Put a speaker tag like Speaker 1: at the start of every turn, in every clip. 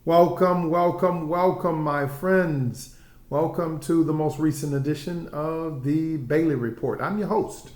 Speaker 1: Welcome, welcome, welcome, my friends. Welcome to the most recent edition of the Bailey Report. I'm your host,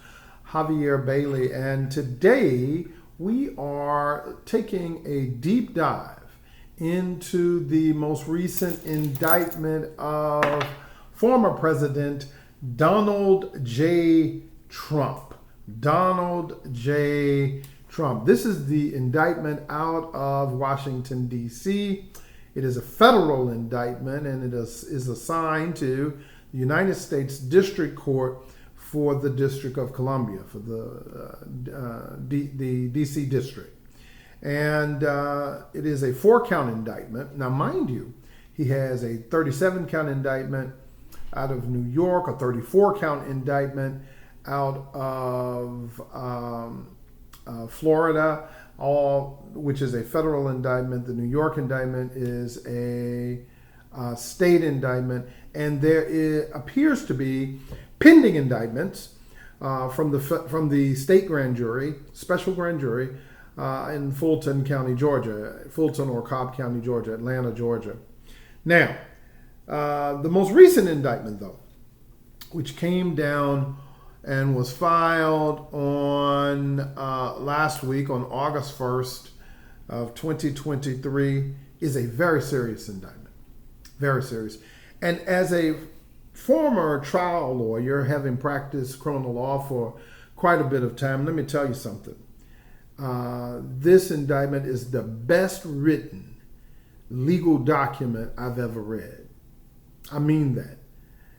Speaker 1: Javier Bailey, and today we are taking a deep dive into the most recent indictment of former President Donald J. Trump. Donald J. Trump. This is the indictment out of Washington, D.C. It is a federal indictment, and it is assigned to the United States District Court for the District of Columbia, for the D.C. District. And it is a 4-count indictment. Now, mind you, he has a 37-count indictment out of New York, a 34-count indictment out of Florida, which is a federal indictment. The New York indictment is a state indictment, and there appears to be pending indictments from the state grand jury, special grand jury, in Fulton County, Georgia, Fulton or Cobb County, Georgia, Atlanta, Georgia. Now, the most recent indictment, though, which came down and was filed on last week on August 1st of 2023, is a very serious indictment. Very serious. And as a former trial lawyer, having practiced criminal law for quite a bit of time, let me tell you something. This indictment is the best written legal document I've ever read. I mean that.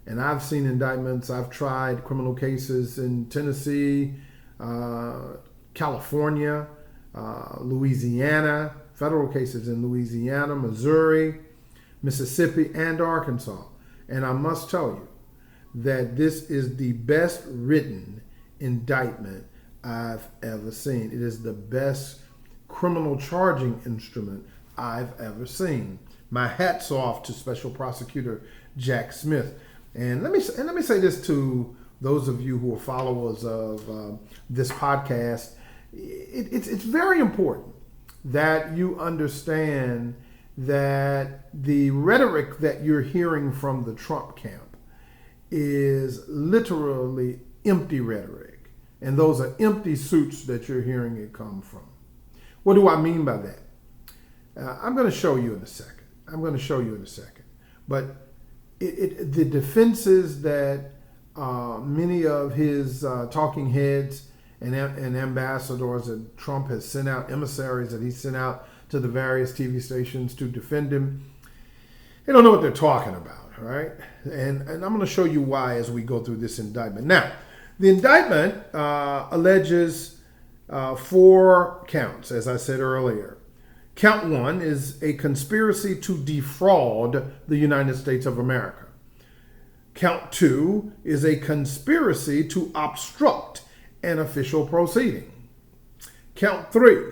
Speaker 1: And I've seen indictments. I've tried criminal cases in Tennessee, California, Louisiana, federal cases in Louisiana, Missouri, Mississippi, and Arkansas. And I must tell you that this is the best written indictment I've ever seen. It is the best criminal charging instrument I've ever seen. My hat's off to Special Prosecutor Jack Smith. And let me say this to those of you who are followers of this podcast. It's very important that you understand that the rhetoric that you're hearing from the Trump camp is literally empty rhetoric. And those are empty suits that you're hearing it come from. What do I mean by that? I'm going to show you in a second. But the defenses that many of his talking heads and ambassadors that Trump has sent out, emissaries that he sent out to the various TV stations to defend him, they don't know what they're talking about, all right? And I'm going to show you why as we go through this indictment. Now, the indictment alleges 4 counts, as I said earlier. Count 1 is a conspiracy to defraud the United States of America. Count 2 is a conspiracy to obstruct an official proceeding. Count 3,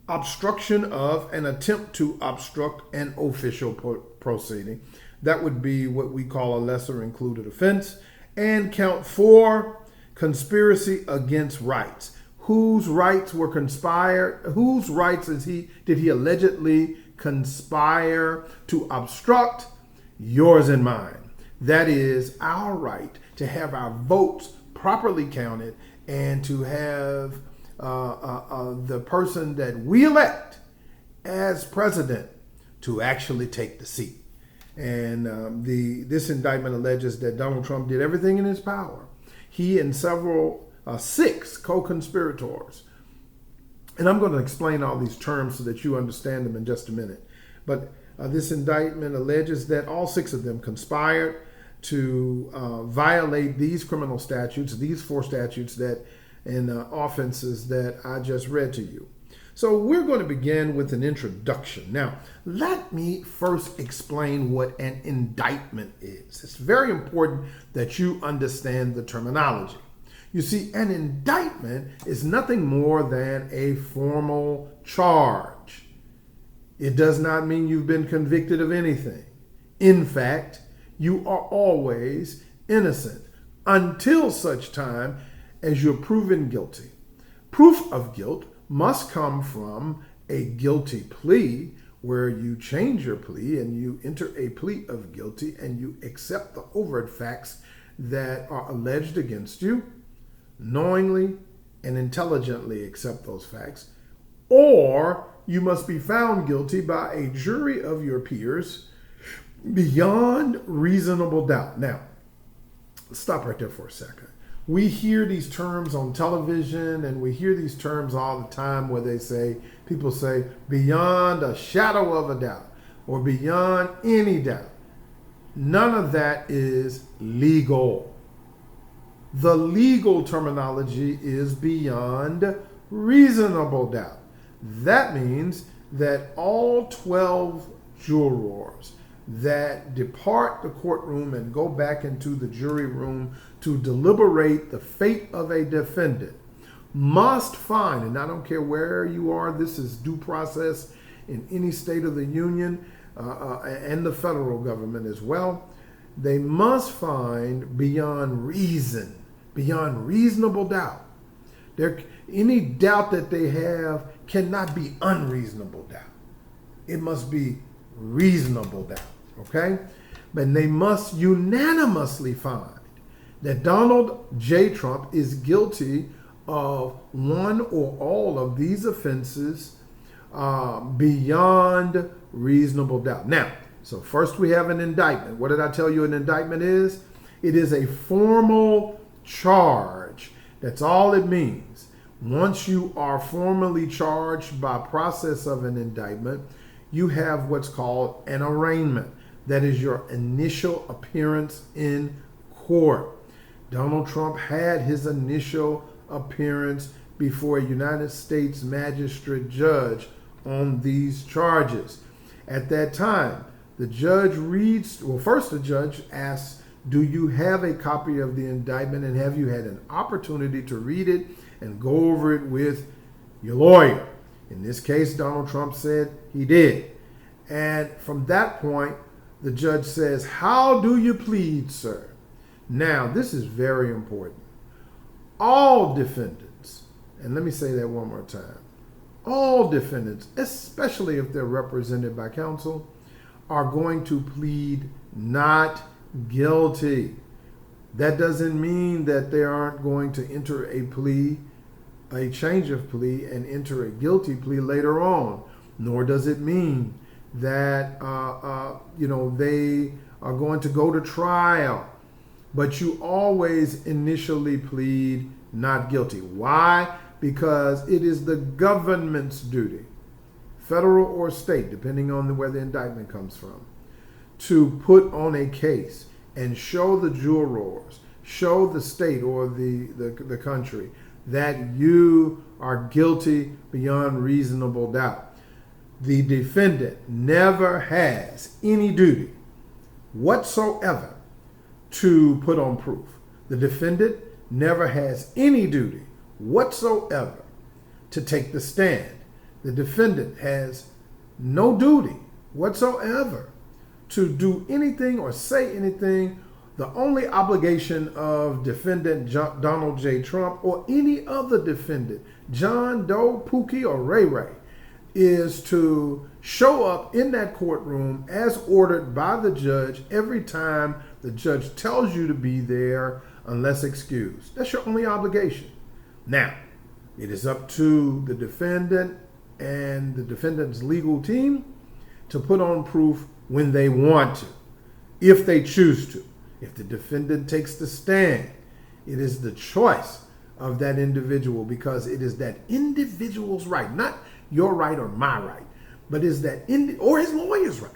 Speaker 1: obstruction of an attempt to obstruct an official proceeding. That would be what we call a lesser included offense. And count 4, conspiracy against rights. Whose rights were conspired? Whose rights did he allegedly conspire to obstruct? Yours and mine. That is our right to have our votes properly counted and to have the person that we elect as president to actually take the seat. And this indictment alleges that Donald Trump did everything in his power. He and 6 co-conspirators. And I'm going to explain all these terms so that you understand them in just a minute. But this indictment alleges that all 6 of them conspired to violate these criminal statutes, these 4 statutes and offenses that I just read to you. So we're going to begin with an introduction. Now, let me first explain what an indictment is. It's very important that you understand the terminology. You see, an indictment is nothing more than a formal charge. It does not mean you've been convicted of anything. In fact, you are always innocent until such time as you're proven guilty. Proof of guilt must come from a guilty plea where you change your plea and you enter a plea of guilty and you accept the overt facts that are alleged against you, knowingly and intelligently accept those facts, or you must be found guilty by a jury of your peers beyond reasonable doubt. Now, let's stop right there for a second. We hear these terms on television and we hear these terms all the time where people say, beyond a shadow of a doubt or beyond any doubt. None of that is legal. The legal terminology is beyond reasonable doubt. That means that all 12 jurors that depart the courtroom and go back into the jury room to deliberate the fate of a defendant must find, and I don't care where you are, this is due process in any state of the union and the federal government as well, they must find beyond reason, beyond reasonable doubt. Any doubt that they have cannot be unreasonable doubt. It must be reasonable doubt, okay? But they must unanimously find that Donald J. Trump is guilty of one or all of these offenses beyond reasonable doubt. Now, so first we have an indictment. What did I tell you an indictment is? It is a formal charge. That's all it means. Once you are formally charged by process of an indictment, you have what's called an arraignment. That is your initial appearance in court. Donald Trump had his initial appearance before a United States magistrate judge on these charges. At that time, the judge first the judge asks, do you have a copy of the indictment and have you had an opportunity to read it and go over it with your lawyer? In this case, Donald Trump said he did. And from that point, the judge says, how do you plead, sir? Now, this is very important. All defendants, and let me say that one more time, all defendants, especially if they're represented by counsel, are going to plead not guilty. That doesn't mean that they aren't going to enter a plea, a change of plea, and enter a guilty plea later on. Nor does it mean that they are going to go to trial. But you always initially plead not guilty. Why? Because it is the government's duty, federal or state, depending on where the indictment comes from, to put on a case and show the jurors, show the state or the country that you are guilty beyond reasonable doubt. The defendant never has any duty whatsoever to put on proof. The defendant never has any duty whatsoever to take the stand. The defendant has no duty whatsoever to do anything or say anything. The only obligation of defendant Donald J. Trump or any other defendant, John Doe, Pookie, or Ray Ray, is to show up in that courtroom as ordered by the judge every time the judge tells you to be there unless excused. That's your only obligation. Now, it is up to the defendant and the defendant's legal team to put on proof when they want to, if they choose to. If the defendant takes the stand, it is the choice of that individual, because it is that individual's right, not your right or my right, but is that or his lawyer's right.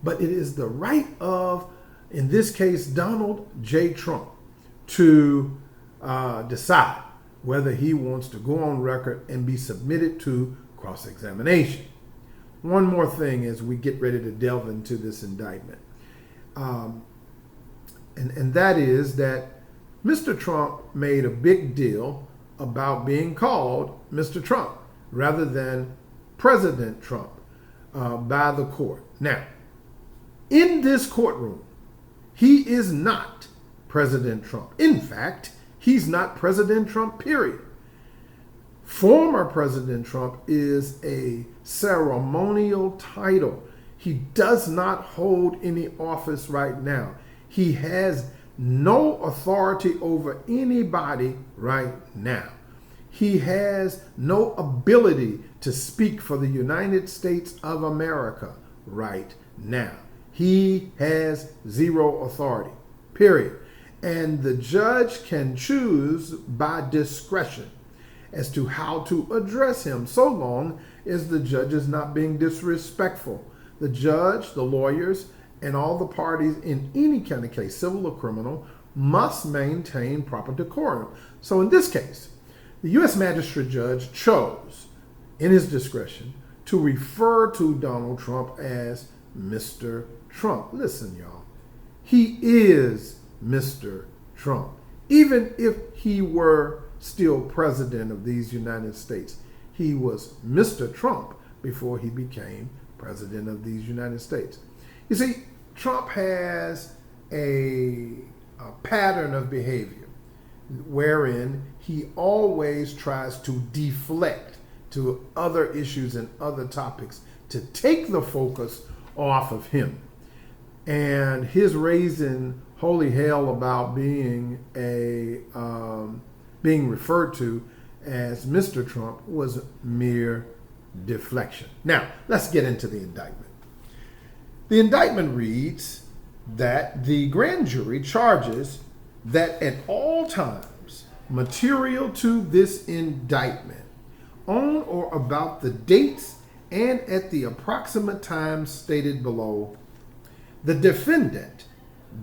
Speaker 1: But it is the right of, in this case, Donald J. Trump to decide whether he wants to go on record and be submitted to cross-examination. One more thing as we get ready to delve into this indictment. And that is that Mr. Trump made a big deal about being called Mr. Trump rather than President Trump by the court. Now, in this courtroom, he is not President Trump. In fact, he's not President Trump, period. Former President Trump is a ceremonial title. He does not hold any office right now. He has no authority over anybody right now. He has no ability to speak for the United States of America right now. He has zero authority, period. And the judge can choose by discretion as to how to address him, so long as the judge is not being disrespectful. The judge, the lawyers, and all the parties in any kind of case, civil or criminal, must maintain proper decorum. So in this case, the U.S. Magistrate Judge chose, in his discretion, to refer to Donald Trump as Mr. Trump. Listen, y'all, he is Mr. Trump. Even if he were still president of these United States, he was Mr. Trump before he became president of these United States. You see, Trump has a pattern of behavior wherein he always tries to deflect to other issues and other topics to take the focus off of him. And his raising holy hell about being being referred to as Mr. Trump was mere deflection. Now, let's get into the indictment. The indictment reads that the grand jury charges that at all times material to this indictment, on or about the dates and at the approximate times stated below, the defendant,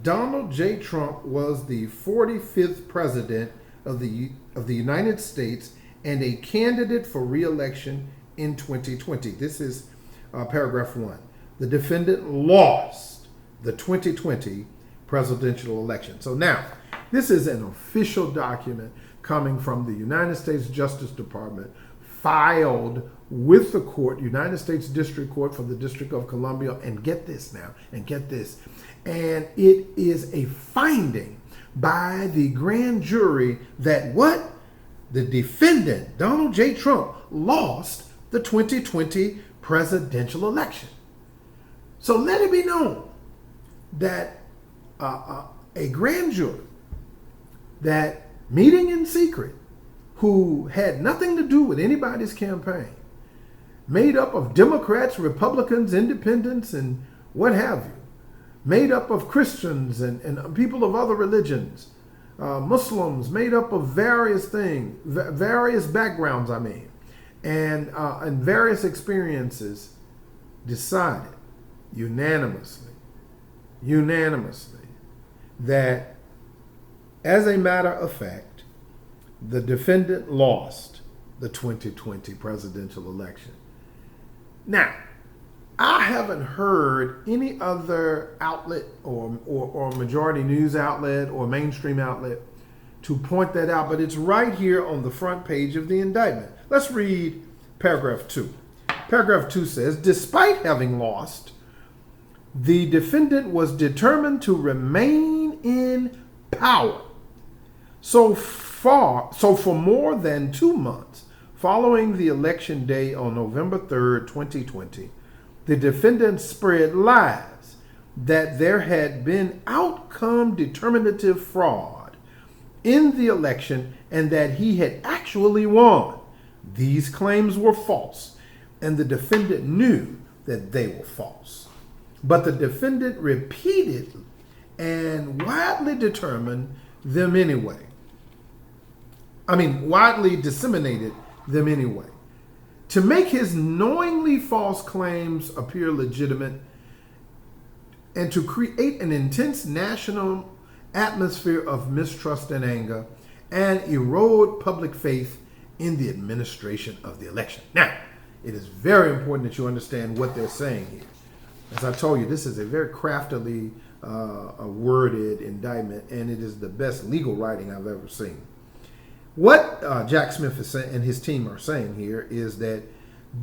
Speaker 1: Donald J. Trump, was the 45th president of the United States and a candidate for re-election in 2020. This is paragraph 1. The defendant lost the 2020 presidential election. So now, this is an official document coming from the United States Justice Department, filed with the court, United States District Court for the District of Columbia, and get this now, and get this. And it is a finding by the grand jury that what? The defendant, Donald J. Trump, lost the 2020 presidential election. So let it be known that a grand jury that meeting in secret, who had nothing to do with anybody's campaign, made up of Democrats, Republicans, Independents, and what have you, made up of Christians and people of other religions, Muslims, made up of various things, various backgrounds, and various experiences, decided unanimously that, as a matter of fact, the defendant lost the 2020 presidential election. Now, I haven't heard any other outlet or majority news outlet or mainstream outlet to point that out, but it's right here on the front page of the indictment. Let's read paragraph 2. Paragraph 2 says, despite having lost, the defendant was determined to remain in power. So for more than 2 months following the election day on November 3rd, 2020, the defendant spread lies that there had been outcome determinative fraud in the election and that he had actually won. These claims were false, and the defendant knew that they were false. But the defendant repeated and widely disseminated them anyway. To make his knowingly false claims appear legitimate and to create an intense national atmosphere of mistrust and anger and erode public faith in the administration of the election. Now, it is very important that you understand what they're saying here. As I told you, this is a very craftily worded indictment, and it is the best legal writing I've ever seen. What Jack Smith is saying, and his team are saying here, is that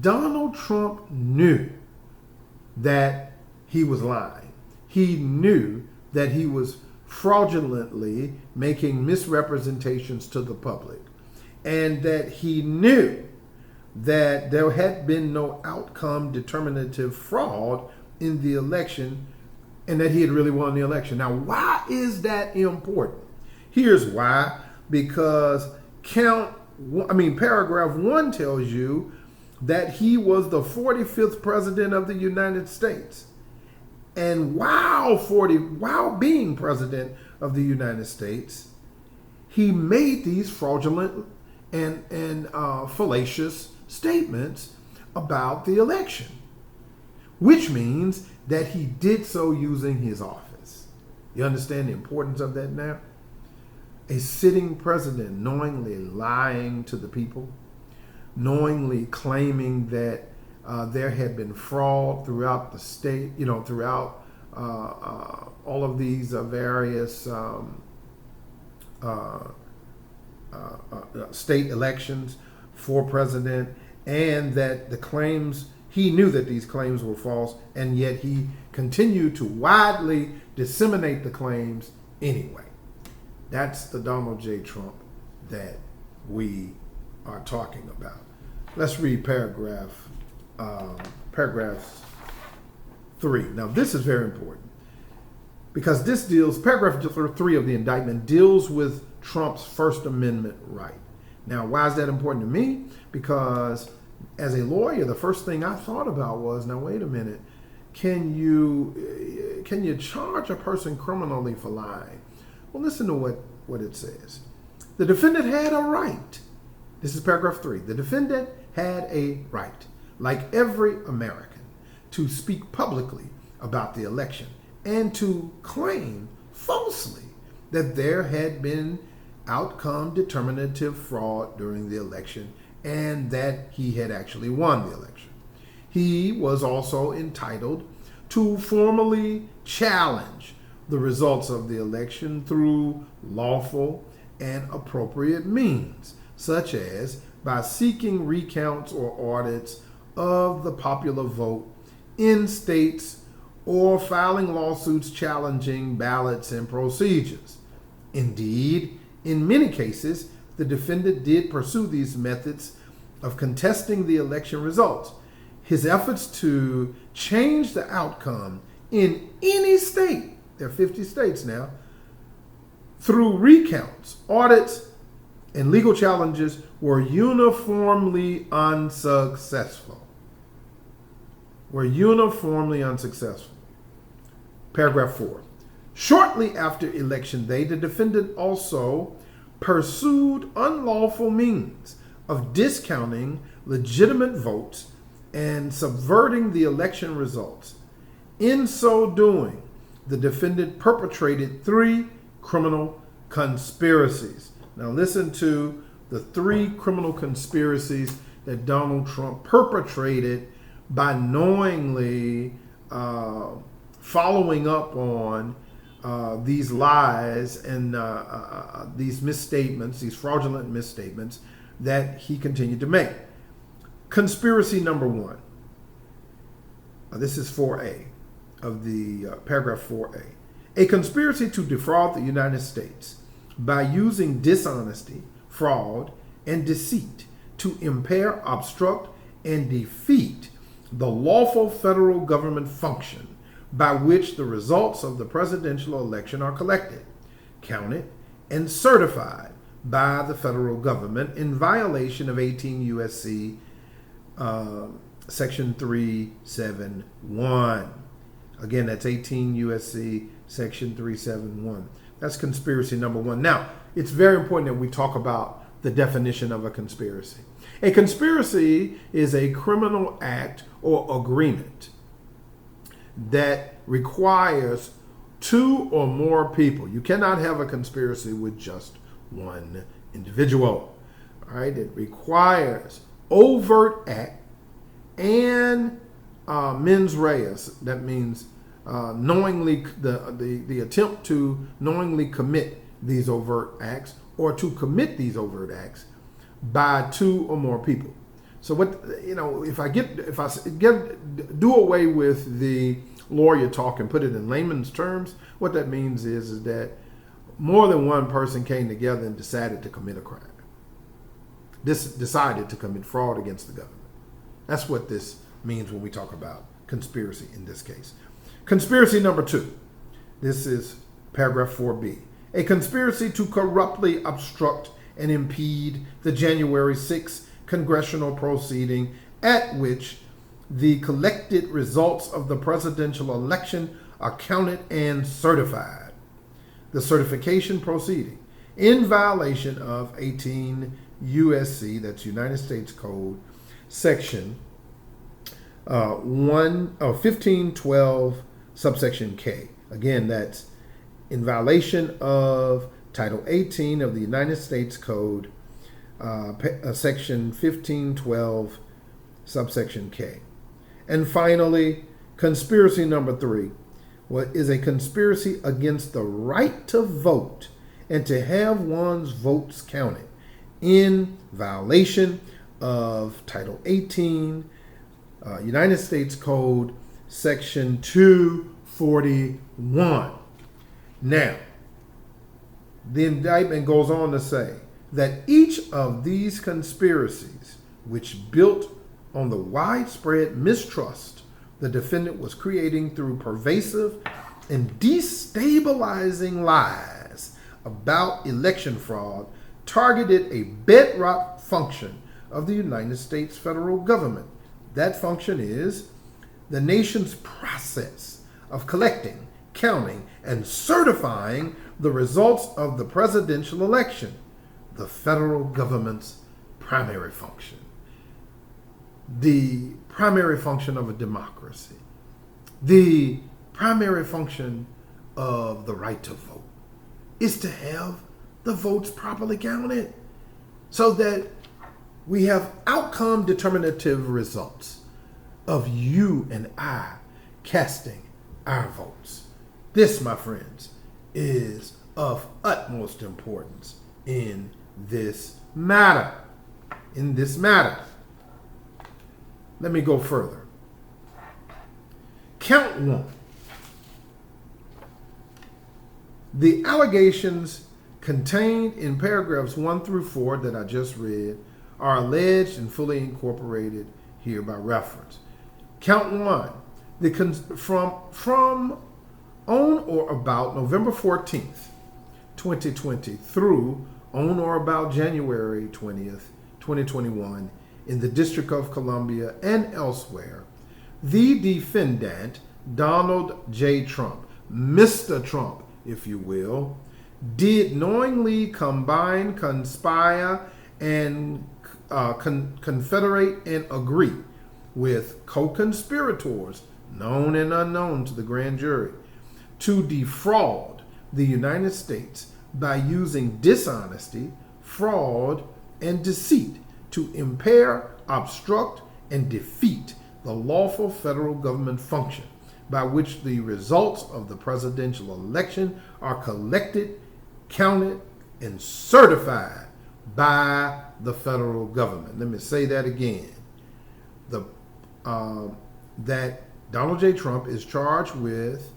Speaker 1: Donald Trump knew that he was lying. He knew that he was fraudulently making misrepresentations to the public. and that he knew that there had been no outcome determinative fraud in the election and that he had really won the election. Now, why is that important? Here's why. Because paragraph 1 tells you that he was the 45th president of the United States. And while being president of the United States, he made these fraudulent and fallacious statements about the election, which means that he did so using his office. You understand the importance of that now? A sitting president knowingly lying to the people, knowingly claiming that there had been fraud throughout the state, throughout all of these various state elections for president, and that the claims, he knew that these claims were false, and yet he continued to widely disseminate the claims anyway. That's the Donald J. Trump that we are talking about. Let's read paragraph 3. Now, this is very important because paragraph 3 of the indictment deals with Trump's First Amendment right. Now, why is that important to me? Because as a lawyer, the first thing I thought about was, now wait a minute, can you charge a person criminally for lying? Well, listen to what it says. The defendant had a right. This is paragraph 3. The defendant had a right, like every American, to speak publicly about the election and to claim falsely that there had been outcome determinative fraud during the election and that he had actually won the election. He was also entitled to formally challenge the results of the election through lawful and appropriate means, such as by seeking recounts or audits of the popular vote in states or filing lawsuits challenging ballots and procedures. Indeed, in many cases, the defendant did pursue these methods of contesting the election results. His efforts to change the outcome in any state, there are 50 states now, through recounts, audits, and legal challenges were uniformly unsuccessful. Paragraph 4. Shortly after election day, the defendant also pursued unlawful means of discounting legitimate votes and subverting the election results. In so doing, the defendant perpetrated 3 criminal conspiracies. Now listen to the 3 criminal conspiracies that Donald Trump perpetrated by knowingly following up on these lies and these misstatements, these fraudulent misstatements that he continued to make. Conspiracy number 1. This is 4A of the paragraph 4A. A conspiracy to defraud the United States by using dishonesty, fraud, and deceit to impair, obstruct, and defeat the lawful federal government function by which the results of the presidential election are collected, counted, and certified by the federal government in violation of 18 U.S.C. Section 371. Again, that's 18 U.S.C. Section 371. That's conspiracy number 1. Now, it's very important that we talk about the definition of a conspiracy. A conspiracy is a criminal act or agreement that requires 2 or more people. You cannot have a conspiracy with just one individual. All right, it requires overt act and mens res. That means knowingly the attempt to knowingly commit these overt acts or to commit these overt acts by 2 or more people. So what, if I do away with the lawyer talk and put it in layman's terms, what that means is that more than one person came together and decided to commit a crime. decided to commit fraud against the government. That's what this means when we talk about conspiracy in this case. Conspiracy number 2. This is paragraph 4B. A conspiracy to corruptly obstruct and impede the January 6th congressional proceeding at which the collected results of the presidential election are counted and certified. The certification proceeding in violation of 18 USC, that's United States Code, section 1512, subsection K. Again, that's in violation of Title 18 of the United States Code, section 1512, subsection K. And finally, conspiracy number 3 is a conspiracy against the right to vote and to have one's votes counted in violation of Title 18, United States Code, section 241. Now, the indictment goes on to say that each of these conspiracies, which built on the widespread mistrust the defendant was creating through pervasive and destabilizing lies about election fraud, targeted a bedrock function of the United States federal government. That function is the nation's process of collecting, counting, and certifying the results of the presidential election, the federal government's primary function. The primary function of a democracy, the primary function of the right to vote, is to have the votes properly counted so that we have outcome determinative results of you and I casting our votes. This, my friends, is of utmost importance in this matter. Let me go further. Count 1. The allegations contained in paragraphs 1 through 4 that I just read are alleged and fully incorporated here by reference. Count 1. From on or about November 14th, 2020 through on or about January 20th, 2021 in the District of Columbia and elsewhere, the defendant, Donald J. Trump, Mr. Trump, if you will, did knowingly combine, conspire, and confederate and agree with co-conspirators, known and unknown to the grand jury, to defraud the United States by using dishonesty, fraud, and deceit to impair, obstruct, and defeat the lawful federal government function by which the results of the presidential election are collected, counted, and certified by the federal government. Let me say that again. That Donald J. Trump is charged with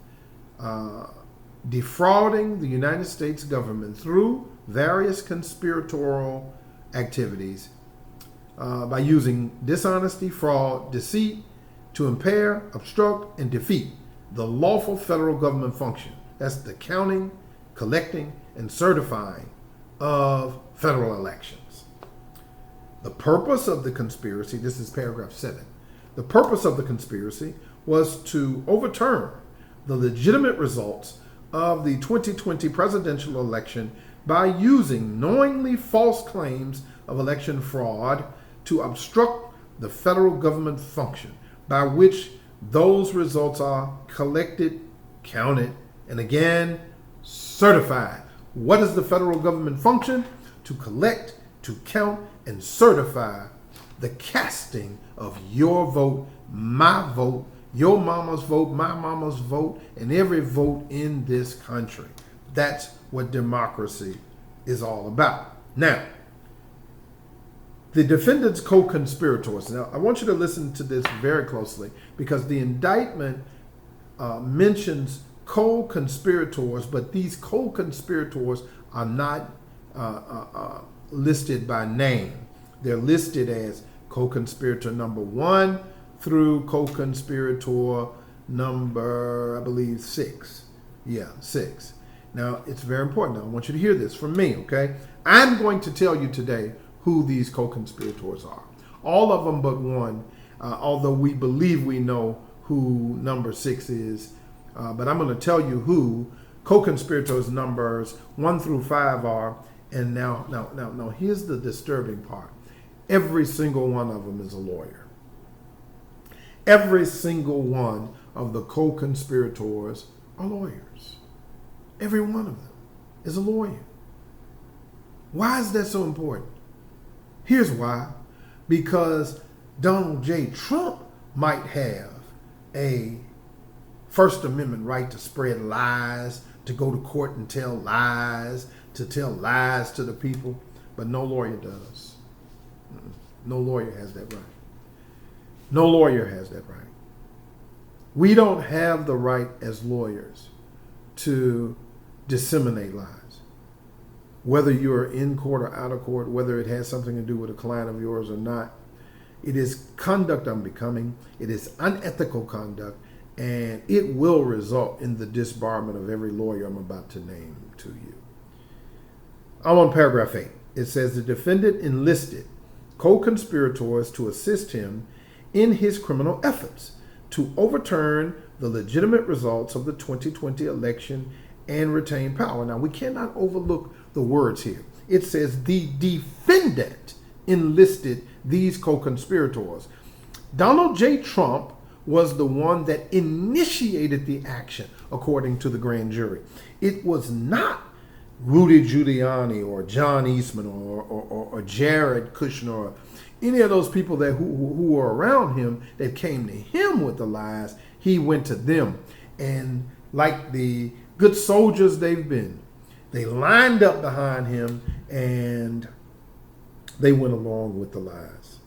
Speaker 1: defrauding the United States government through various conspiratorial activities by using dishonesty, fraud, deceit to impair, obstruct, and defeat the lawful federal government function. That's the counting, collecting, and certifying of federal elections. The purpose of the conspiracy, this is paragraph 7, the purpose of the conspiracy was to overturn the legitimate results of the 2020 presidential election by using knowingly false claims of election fraud to obstruct the federal government function by which those results are collected, counted, and again, certified. What is the federal government function? To collect, to count, and certify the casting of your vote, my vote, your mama's vote, my mama's vote, and every vote in this country. That's what democracy is all about. Now, the defendant's co-conspirators. Now, I want you to listen to this very closely because the indictment mentions co-conspirators, but these co-conspirators are not listed by name. They're listed as co-conspirator number 1 through co-conspirator number, I believe, 6. Yeah, 6. Now, it's very important. I want you to hear this from me, okay? I'm going to tell you today who these co-conspirators are. All of them but one, although we believe we know who number 6 is. But I'm going to tell you who co-conspirators numbers 1 through 5 are. And now, here's the disturbing part. Every single one of them is a lawyer. Every single one of the co-conspirators are lawyers. Every one of them is a lawyer. Why is that so important? Here's why. Because Donald J. Trump might have a First Amendment right to spread lies, to go to court and tell lies, to tell lies to the people, but no lawyer does. No lawyer has that right. No lawyer has that right. We don't have the right as lawyers to disseminate lies. Whether you're in court or out of court, whether it has something to do with a client of yours or not, it is conduct unbecoming, it is unethical conduct, and it will result in the disbarment of every lawyer I'm about to name to you. I'm on paragraph 8. It says the defendant enlisted co-conspirators to assist him in his criminal efforts to overturn the legitimate results of the 2020 election and retain power. Now, we cannot overlook the words here. It says the defendant enlisted these co-conspirators. Donald J. Trump was the one that initiated the action, according to the grand jury. It was not Rudy Giuliani or John Eastman or Jared Kushner or any of those people that who were around him that came to him with the lies. He went to them, and like the good soldiers they've been, they lined up behind him and they went along with the lies.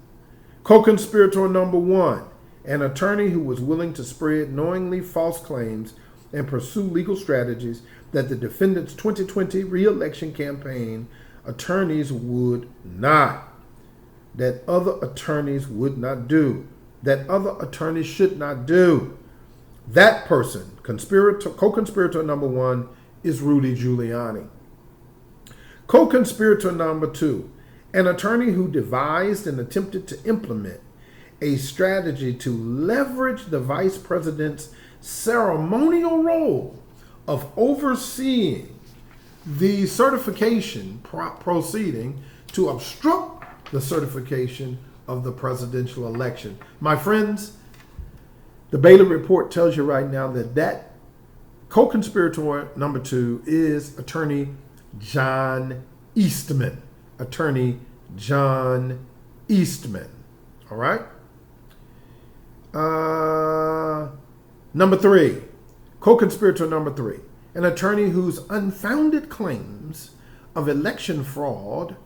Speaker 1: Co-conspirator number 1, an attorney who was willing to spread knowingly false claims and pursue legal strategies that the defendant's 2020 re-election campaign attorneys would not, that other attorneys would not do, that other attorneys should not do. That person, co-conspirator number 1, is Rudy Giuliani. Co-conspirator number 2, an attorney who devised and attempted to implement a strategy to leverage the vice president's ceremonial role of overseeing the certification proceeding to obstruct the certification of the presidential election. My friends, the Bailey report tells you right now that co-conspirator number 2 is attorney John Eastman. Attorney John Eastman. All right? Number 3, co-conspirator number 3, an attorney whose unfounded claims of election fraud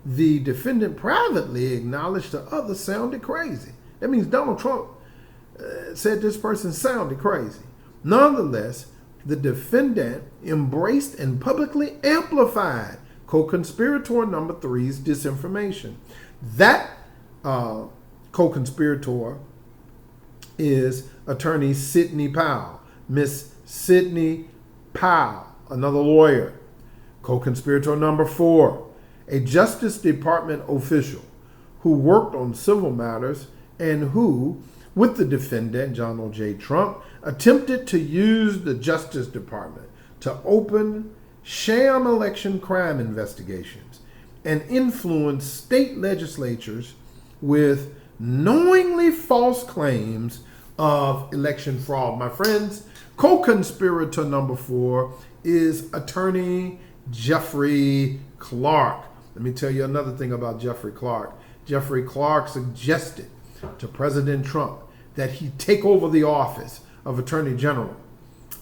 Speaker 1: the defendant privately acknowledged to others sounded crazy. That means Donald Trump said this person sounded crazy. Nonetheless, the defendant embraced and publicly amplified co-conspirator number 3's disinformation. That co-conspirator is attorney Sidney Powell. Miss Sidney Powell, another lawyer. Co-conspirator number 4, a Justice Department official who worked on civil matters and who, with the defendant, Donald J. Trump, attempted to use the Justice Department to open sham election crime investigations and influence state legislatures with knowingly false claims of election fraud. My friends, co-conspirator number 4 is attorney Jeffrey Clark. Let me tell you another thing about Jeffrey Clark. Jeffrey Clark suggested to President Trump that he take over the office of Attorney General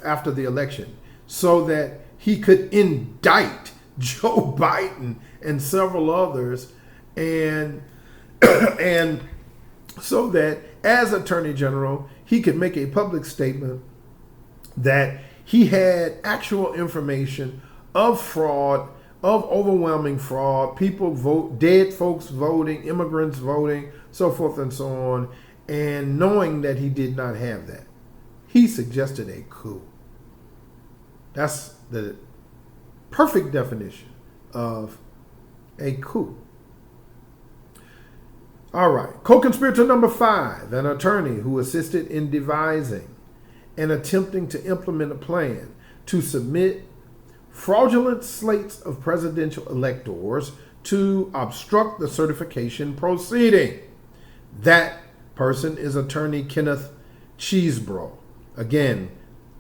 Speaker 1: after the election so that he could indict Joe Biden and several others, and so that as Attorney General, he could make a public statement that he had actual information of fraud of overwhelming fraud, people vote, dead folks voting, immigrants voting, so forth and so on, and knowing that he did not have that, he suggested a coup. That's the perfect definition of a coup. All right. Co-conspirator number 5, an attorney who assisted in devising and attempting to implement a plan to submit fraudulent slates of presidential electors to obstruct the certification proceeding. That person is attorney Kenneth Chesebro. Again,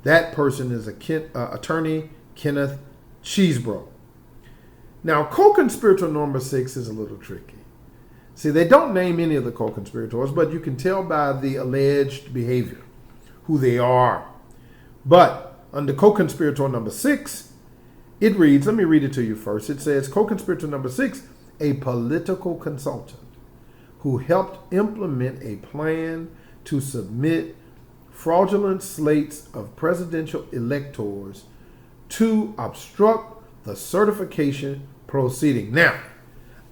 Speaker 1: that person is attorney Kenneth Chesebro. Now, co-conspirator number 6 is a little tricky. See, they don't name any of the co-conspirators, but you can tell by the alleged behavior who they are. But under co-conspirator number 6, it reads, let me read it to you first. It says, co-conspirator number 6, a political consultant who helped implement a plan to submit fraudulent slates of presidential electors to obstruct the certification proceeding. Now,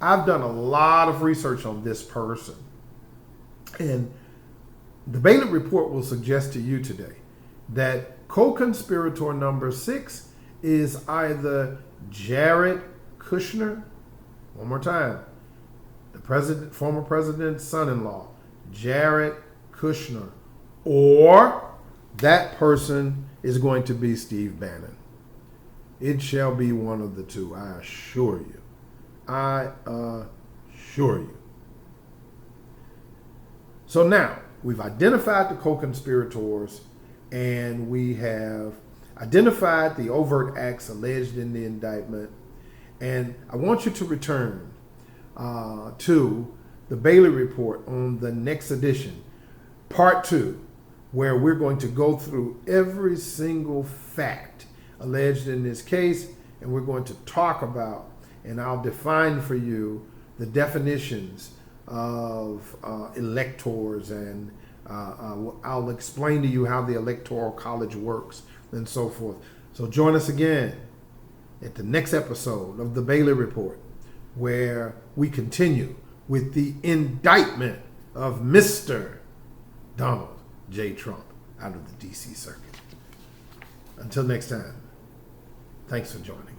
Speaker 1: I've done a lot of research on this person, and the Bailey report will suggest to you today that co-conspirator number 6 is either Jared Kushner, one more time, the former president's son-in-law, Jared Kushner, or that person is going to be Steve Bannon. It shall be one of the two, I assure you. I assure you. So now, we've identified the co-conspirators, and we have identified the overt acts alleged in the indictment. And I want you to return to the Bailey report on the next edition, part 2, where we're going to go through every single fact alleged in this case, and we're going to talk about, and I'll define for you the definitions of electors, and I'll explain to you how the Electoral College works and so forth. So join us again at the next episode of the Bailey Report, where we continue with the indictment of Mr. Donald J. Trump out of the D.C. Circuit. Until next time, thanks for joining.